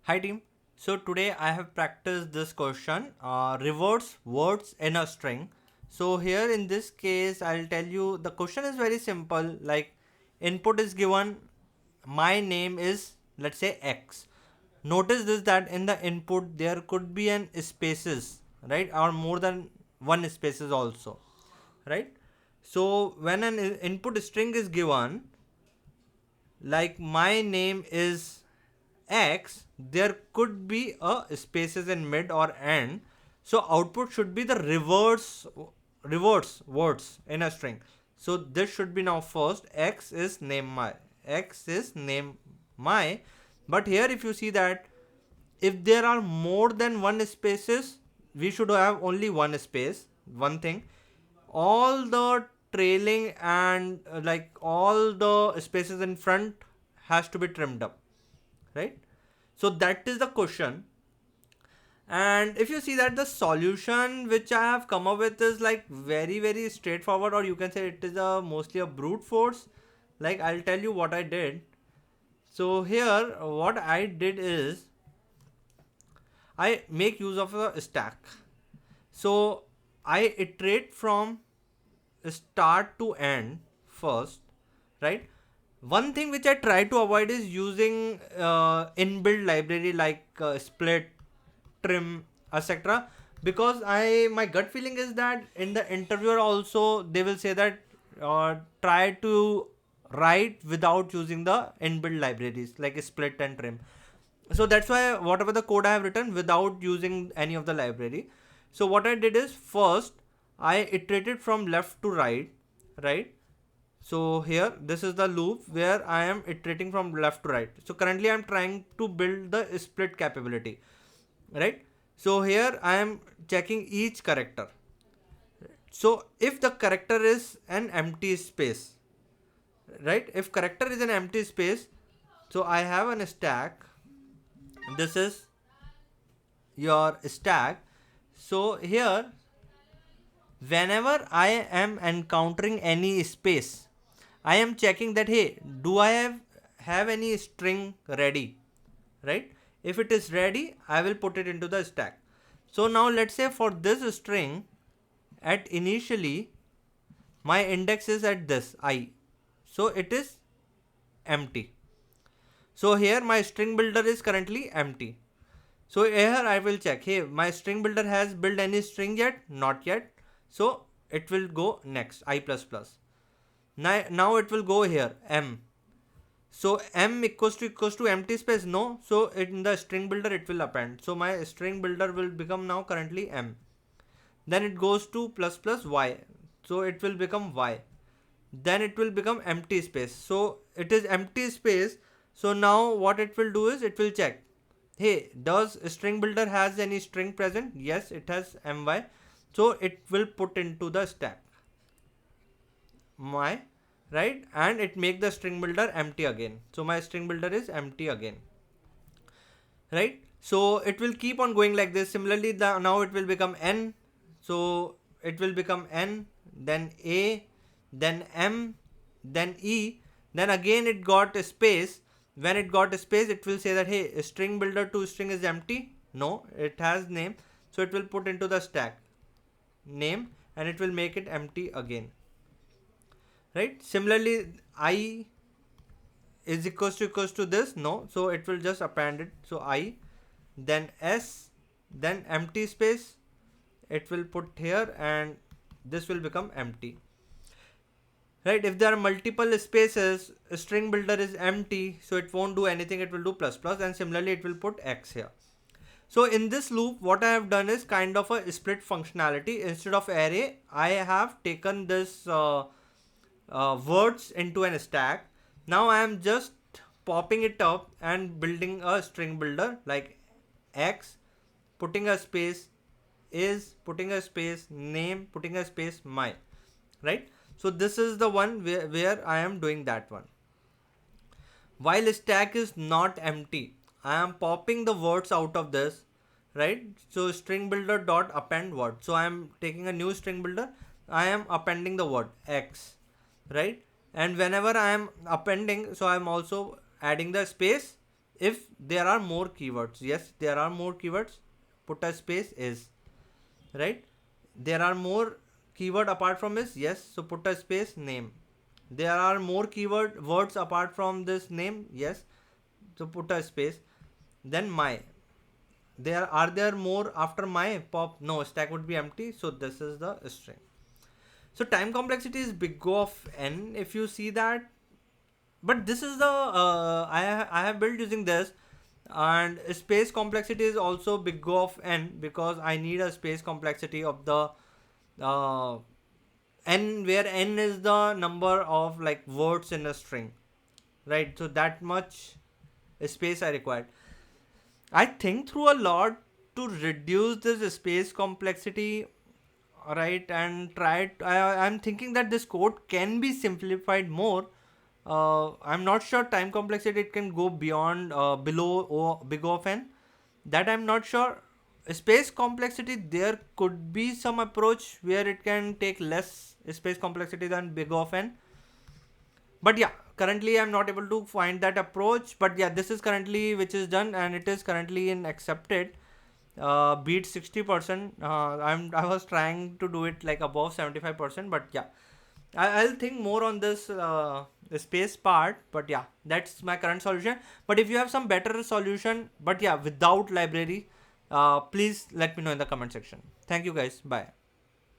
Hi team. So today I have practiced this question, reverse words in a string. So here in this case I'll tell you the question is very simple, like input is given, my name is, let's say, X. Notice this, that in the input there could be an spaces, right, or more than one spaces also, right? So when an input string is given, like my name is X, there could be a spaces in mid or end. So output should be the reverse words in a string. So this should be now first. X is name my. X is name my. But here if you see that if there are more than one spaces, we should have only one space, one thing. All the trailing and like all the spaces in front has to be trimmed up, right? So that is the question. And if you see that the solution which I have come up with is like very straightforward, or you can say it is a mostly a brute force. Like I'll tell you what I did. So here what I did is I make use of a stack. So I iterate from start to end first, right? One thing which I try to avoid is using inbuilt library like split, trim, etc. Because my gut feeling is that in the interviewer also they will say that try to write without using the inbuilt libraries like split and trim. So that's why whatever the code I have written without using any of the library. So what I did is first I iterated from left to right, right? So here this is the loop where I am iterating from left to right. So currently I am trying to build the split capability, right? So here I am checking each character. So if the character is an empty space, right? If character is an empty space, so I have an stack. This is your stack. So here whenever I am encountering any space, I am checking that hey, do I have any string ready, right? If it is ready, I will put it into the stack. So now let's say for this string, at initially my index is at this I, so it is empty. So here my string builder is currently empty. So here I will check, hey, my string builder has built any string yet? Not yet. So it will go next, I plus plus. Now it will go here, M. So M equals to empty space, no. So in the string builder it will append. So my string builder will become now currently M. Then it goes to plus plus Y. So it will become Y. Then it will become empty space. So it is empty space. So now what it will do is it will check, hey, does string builder has any string present? Yes, it has my. So it will put into the stack my, right, and it make the string builder empty again. So my string builder is empty again, right? So it will keep on going like this. Similarly, now it will become N. So it will become N, then A, then M, then E, then again it got a space. When it got a space, it will say that hey, string builder to string is empty. No, it has name. So it will put into the stack name and it will make it empty again, right? Similarly, I is equals to this, no, so it will just append it. So I, then S, then empty space, it will put here and this will become empty, right? If there are multiple spaces, string builder is empty, so it won't do anything, it will do plus plus, and similarly it will put X here. So in this loop what I have done is kind of a split functionality. Instead of array, I have taken this words into an stack. Now I am just popping it up and building a string builder like X, putting a space, is, putting a space, name, putting a space, my, right? So this is the one where I am doing that one. While stack is not empty, I am popping the words out of this, right? So string builder dot append word. So I am taking a new string builder. I am appending the word X, right? And whenever I am appending, so I am also adding the space If there are more keywords, yes, there are more keywords, put a space is, right? There are more keyword apart from is, yes, so put a space name. There are more keyword words apart from this name, yes, so put a space. Then my, there more after my pop, no, stack would be empty, so this is the string. So time complexity is big O of n, if you see that. But this is the I have built using this, and space complexity is also big O of n, because I need a space complexity of the uh, n, where n is the number of like words in a string, right? So that much space I required. I think through a lot to reduce this space complexity, right, and I'm thinking that this code can be simplified more. I'm not sure time complexity it can go beyond below big O of n. That I'm not sure. Space complexity, there could be some approach where it can take less space complexity than big O of n. But yeah, currently I'm not able to find that approach. But yeah, this is currently which is done, and it is currently in accepted. Beat 60%. I was trying to do it like above 75%, but yeah, I'll think more on this space part. But yeah, that's my current solution. But if you have some better solution, but yeah, without library, please let me know in the comment section. Thank you guys. Bye.